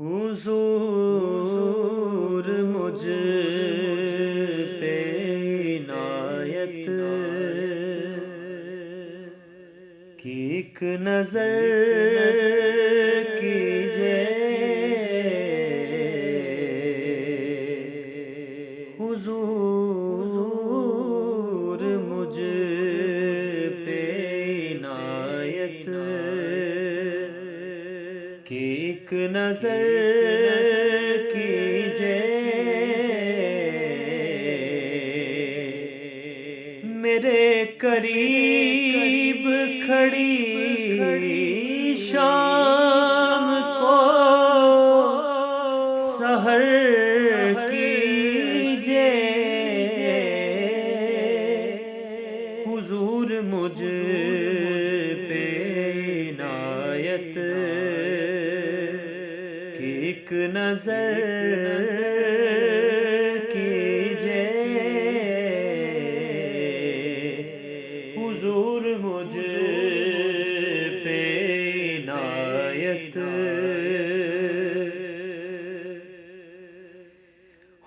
حضور مجھ پہ عنایت کی ایک نظر کیجئے، حضور مجھ پہ عنایت کی ایک نظر کیجئے، میرے قریب کھڑی شام کو سحر کیجئے، حضور مجھ پہ عنایت کی ایک نظر کیجئے، حضور مجھ پہ عنایت،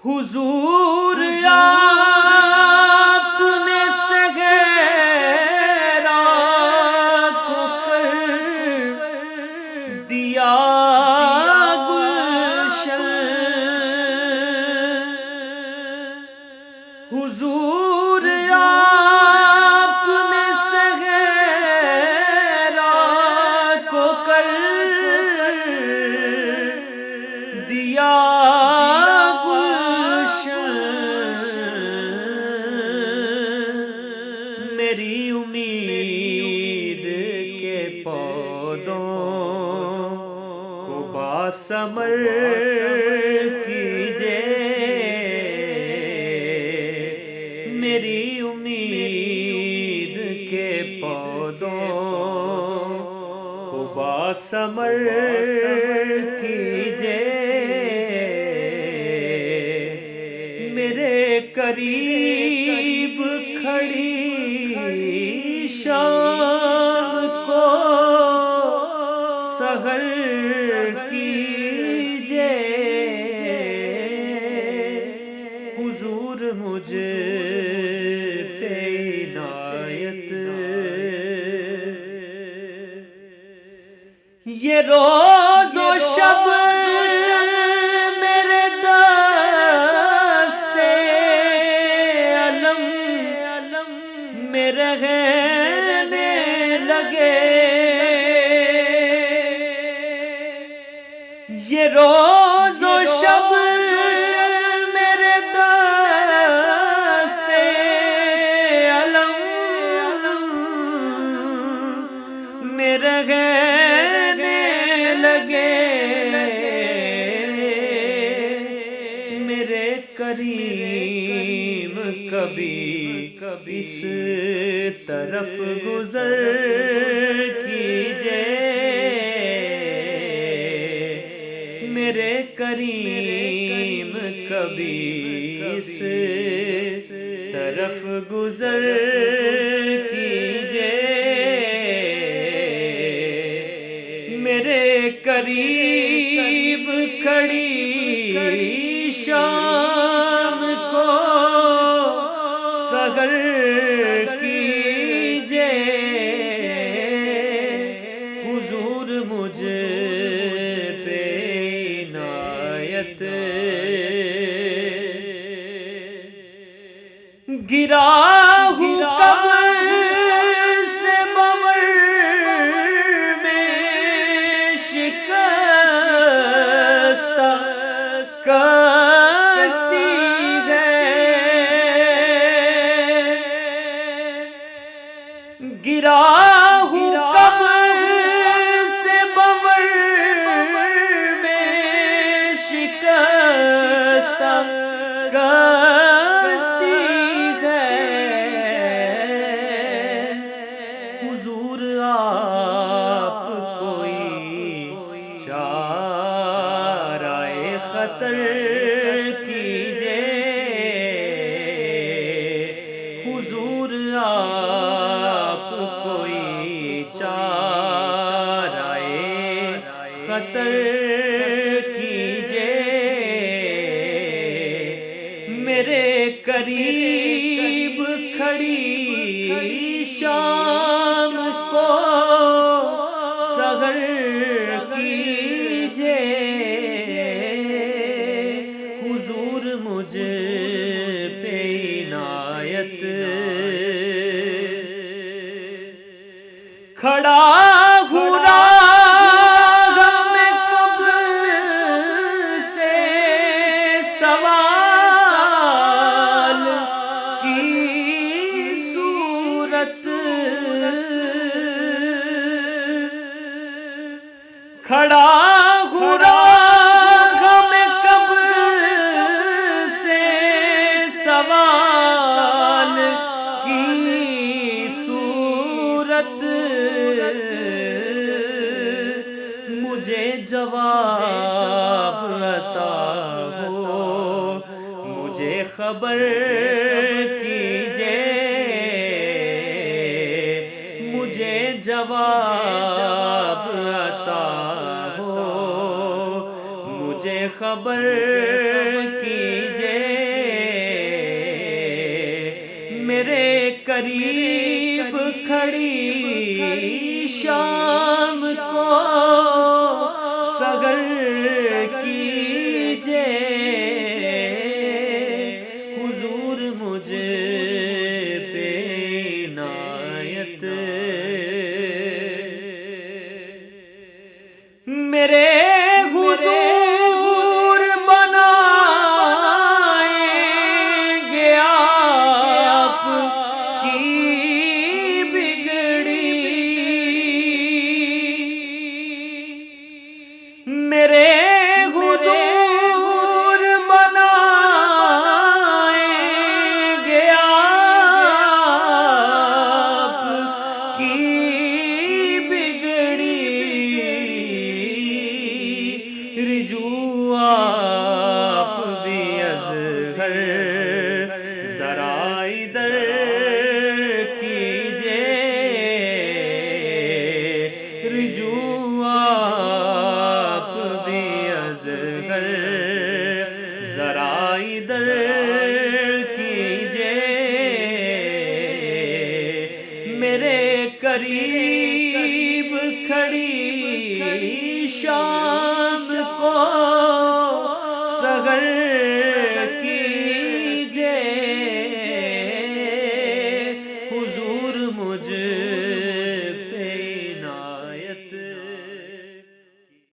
حضور آپ نے صغیرہ کو کر دیا گلشن، حضور آپ نے صغیرہ کو کر دیا میری امید کے پودوں کو باثمر کیجئے، میری امید کے پودوں کو باثمر کیجئے، میرے قریب کھڑی شام کو سحر کیجئے، حضور مجھ پہ عنایت، یہ روز و شب میرے دستے علم میں رہنے لگے، یہ روز و شب میرے دستے علم میں رہنے لگے، میرے کریم کبھی اس طرف گزر کیجئے، میرے کریم کبھی اس طرف گزر کیجئے، میرے قریب کھڑی شام کو سحر کیجئے، حضور مجھ پہ عنایت، گرا ہوں قبر سے بور میں شکستہ کشتی ہے، گرا ہوں قبر سے بور میں شکستہ کشتی ہے، حضور آپ کوئی چارہ خطر کیجئے، حضور آپ کوئی چارہ خطر کی قریب کھڑی شام کو سحر کیجے، حضور مجھ پہ عنایت، کھڑا ہوں راہ میں کب سے سوال کی صورت، کھڑا ہوں راہ میں کب سے سوال کی صورت، مجھے جواب عطا ہو، مجھے خبر کیجے، مجھے جواب عطا ہو، مجھے خبر کیجے، میرے قریب کھڑی شام کو سحر کیجے، حضور مجھ پہ عنایت، میرے حضور بنائیں گے آپ کی بگڑی، میرے حضور بنائیں گے آپ کی بگڑی، رجوع آپ بھی اصغر ذرا ادھر کیجے، رجوع آپ بھی اصغر ذرا ادھر کیجے، میرے قریب کھڑی شام